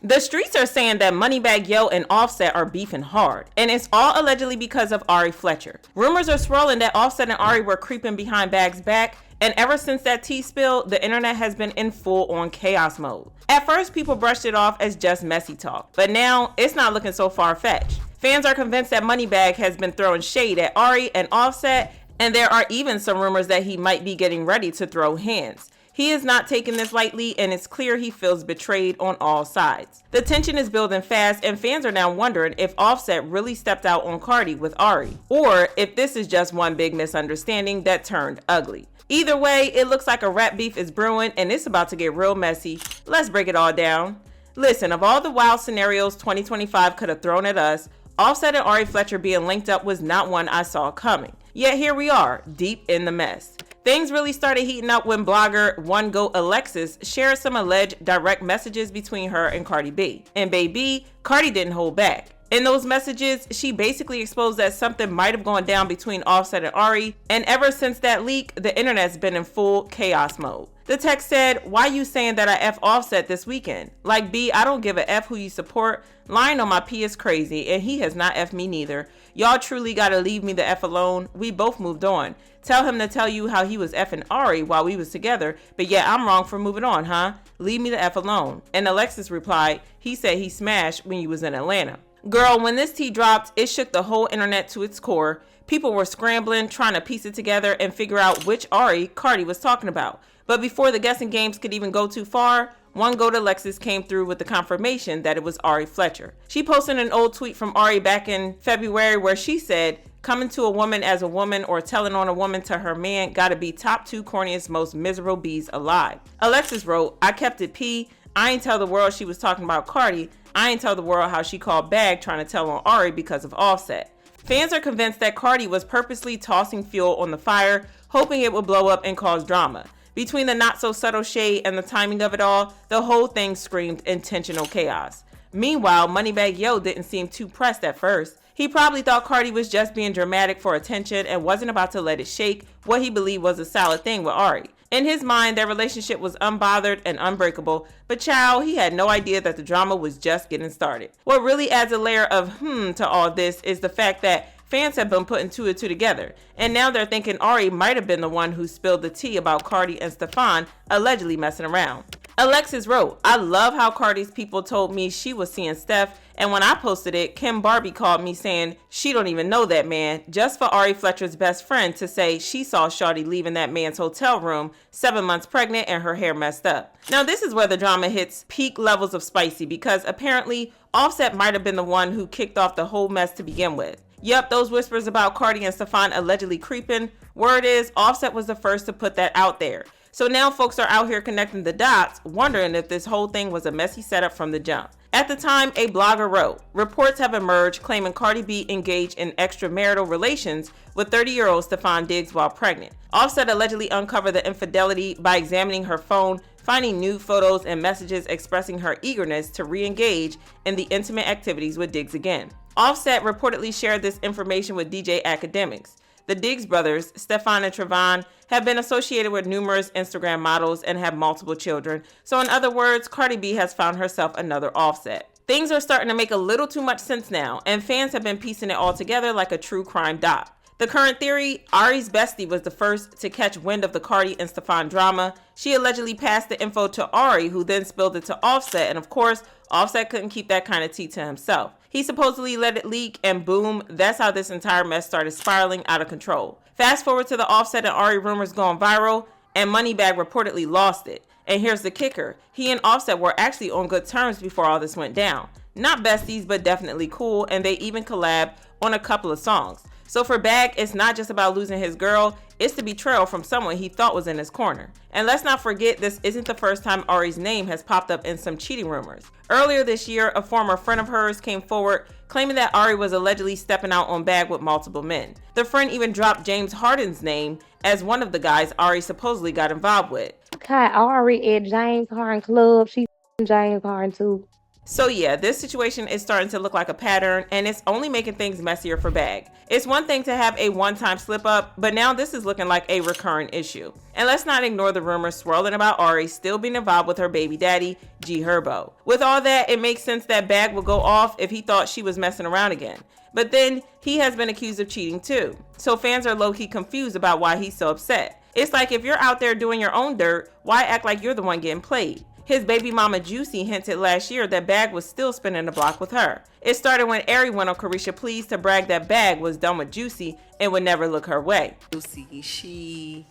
The streets are saying that Moneybagg Yo and Offset are beefing hard, and it's all allegedly because of Ari Fletcher. Rumors are swirling that Offset and Ari were creeping behind Bagg's back, and ever since that tea spill, the internet has been in full-on chaos mode. At first, people brushed it off as just messy talk, but now it's not looking so far-fetched. Fans are convinced that Moneybagg has been throwing shade at Ari and Offset, and there are even some rumors that he might be getting ready to throw hands. He is not taking this lightly, and it's clear he feels betrayed on all sides. The tension is building fast, and fans are now wondering if Offset really stepped out on Cardi with Ari, or if this is just one big misunderstanding that turned ugly. Either way, it looks like a rap beef is brewing, and it's about to get real messy. Let's break it all down. Listen, of all the wild scenarios 2025 could have thrown at us, Offset and Ari Fletcher being linked up was not one I saw coming. Yet here we are, deep in the mess. Things really started heating up when blogger One Goat Alexis shared some alleged direct messages between her and Cardi B. And baby, Cardi didn't hold back. In those messages, she basically exposed that something might have gone down between Offset and Ari, and ever since that leak, the internet's been in full chaos mode. The text said, "Why you saying that I F Offset this weekend? Like, B, I don't give a F who you support. Lying on my P is crazy, and he has not F me neither. Y'all truly gotta leave me the F alone. We both moved on. Tell him to tell you how he was effing Ari while we was together, but yeah, I'm wrong for moving on, huh? Leave me the F alone." And Alexis replied, "He said he smashed when you was in Atlanta." Girl, when this tea dropped, it shook the whole internet to its core. People were scrambling, trying to piece it together and figure out which Ari Cardi was talking about. But before the guessing games could even go too far, One Goat Alexis came through with the confirmation that it was Ari Fletcher. She posted an old tweet from Ari back in February where she said, "Coming to a woman as a woman or telling on a woman to her man gotta be top 2 corniest, most miserable bees alive." Alexis wrote, "I kept it P. I ain't tell the world she was talking about Cardi. I ain't tell the world how she called Bagg trying to tell on Ari because of Offset." Fans are convinced that Cardi was purposely tossing fuel on the fire, hoping it would blow up and cause drama. Between the not-so-subtle shade and the timing of it all, the whole thing screamed intentional chaos. Meanwhile, Moneybagg Yo didn't seem too pressed at first. He probably thought Cardi was just being dramatic for attention and wasn't about to let it shake what he believed was a solid thing with Ari. In his mind, their relationship was unbothered and unbreakable, but child, he had no idea that the drama was just getting started. What really adds a layer of to all this is the fact that fans have been putting 2 and 2 together, and now they're thinking Ari might have been the one who spilled the tea about Cardi and Stefan allegedly messing around. Alexis wrote, "I love how Cardi's people told me she was seeing Steph, and when I posted it, Kim Barbie called me saying she don't even know that man, just for Ari Fletcher's best friend to say she saw Shawty leaving that man's hotel room 7 months pregnant and her hair messed up." Now this is where the drama hits peak levels of spicy, because apparently Offset might have been the one who kicked off the whole mess to begin with. Yep, those whispers about Cardi and Stefan allegedly creeping, word is Offset was the first to put that out there. So now folks are out here connecting the dots, wondering if this whole thing was a messy setup from the jump. At the time, a blogger wrote, "Reports have emerged claiming Cardi B engaged in extramarital relations with 30-year-old Stefan Diggs while pregnant. Offset allegedly uncovered the infidelity by examining her phone, finding nude photos and messages expressing her eagerness to re-engage in the intimate activities with Diggs again." Offset reportedly shared this information with DJ Academics. The Diggs brothers, Stefan and Trevon, have been associated with numerous Instagram models and have multiple children. So in other words, Cardi B has found herself another Offset. Things are starting to make a little too much sense now, and fans have been piecing it all together like a true crime doc. The current theory, Ari's bestie was the first to catch wind of the Cardi and Stefan drama. She allegedly passed the info to Ari, who then spilled it to Offset, and of course, Offset couldn't keep that kind of tea to himself. He supposedly let it leak, and boom, that's how this entire mess started spiraling out of control. Fast forward to the Offset and Ari rumors going viral, and Moneybagg reportedly lost it. And here's the kicker, he and Offset were actually on good terms before all this went down. Not besties, but definitely cool, and they even collabed on a couple of songs. So for Bagg, it's not just about losing his girl, it's the betrayal from someone he thought was in his corner. And let's not forget, this isn't the first time Ari's name has popped up in some cheating rumors. Earlier this year, a former friend of hers came forward claiming that Ari was allegedly stepping out on Bagg with multiple men. The friend even dropped James Harden's name as one of the guys Ari supposedly got involved with. Okay, Ari at James Harden Club, she's James Harden too. So yeah, this situation is starting to look like a pattern, and it's only making things messier for Bagg. It's one thing to have a one-time slip-up, but now this is looking like a recurring issue. And let's not ignore the rumors swirling about Ari still being involved with her baby daddy, G Herbo. With all that, it makes sense that Bagg would go off if he thought she was messing around again. But then, he has been accused of cheating too. So fans are low-key confused about why he's so upset. It's like if you're out there doing your own dirt, why act like you're the one getting played? His baby mama Juicy hinted last year that Bagg was still spinning the block with her. It started when Ari went on Carisha Please to brag that Bagg was done with Juicy and would never look her way. Juicy, she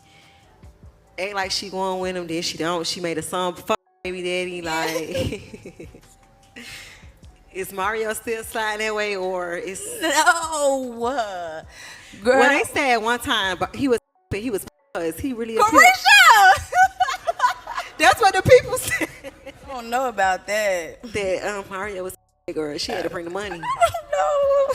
ain't like she going with him, then she don't. She made a song, fuck baby daddy, like... Is Mario still sliding that way, or is... No! Girl. Well, they said one time, but he was he really a Carisha! That's what the people said. I don't know about that. That Mario was a girl. She had to bring the money. No.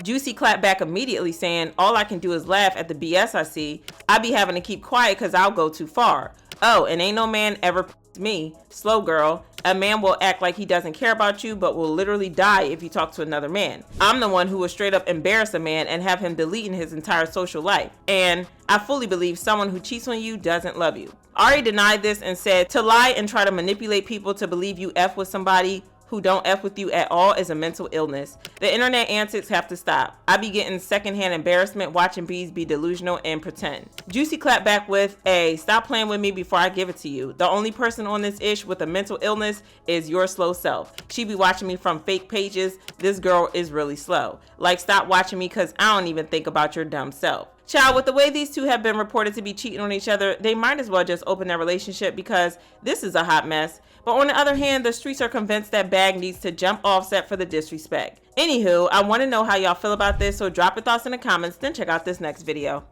Juicy clapped back immediately saying, all I can do is laugh at the BS I see. I be having to keep quiet because I'll go too far. Oh, and ain't no man ever me. Slow girl. A man will act like he doesn't care about you, but will literally die if you talk to another man. I'm the one who will straight up embarrass a man and have him deleting his entire social life. And I fully believe someone who cheats on you doesn't love you. Ari denied this and said, to lie and try to manipulate people to believe you F with somebody who don't F with you at all is a mental illness. The internet antics have to stop. I be getting secondhand embarrassment watching bees be delusional and pretend. Juicy clapped back with a, stop playing with me before I give it to you. The only person on this ish with a mental illness is your slow self. She be watching me from fake pages. This girl is really slow. Like, stop watching me because I don't even think about your dumb self. Child, with the way these two have been reported to be cheating on each other, they might as well just open their relationship because this is a hot mess. But on the other hand, the streets are convinced that Bagg needs to jump Offset for the disrespect. Anywho, I want to know how y'all feel about this, so drop your thoughts in the comments, then check out this next video.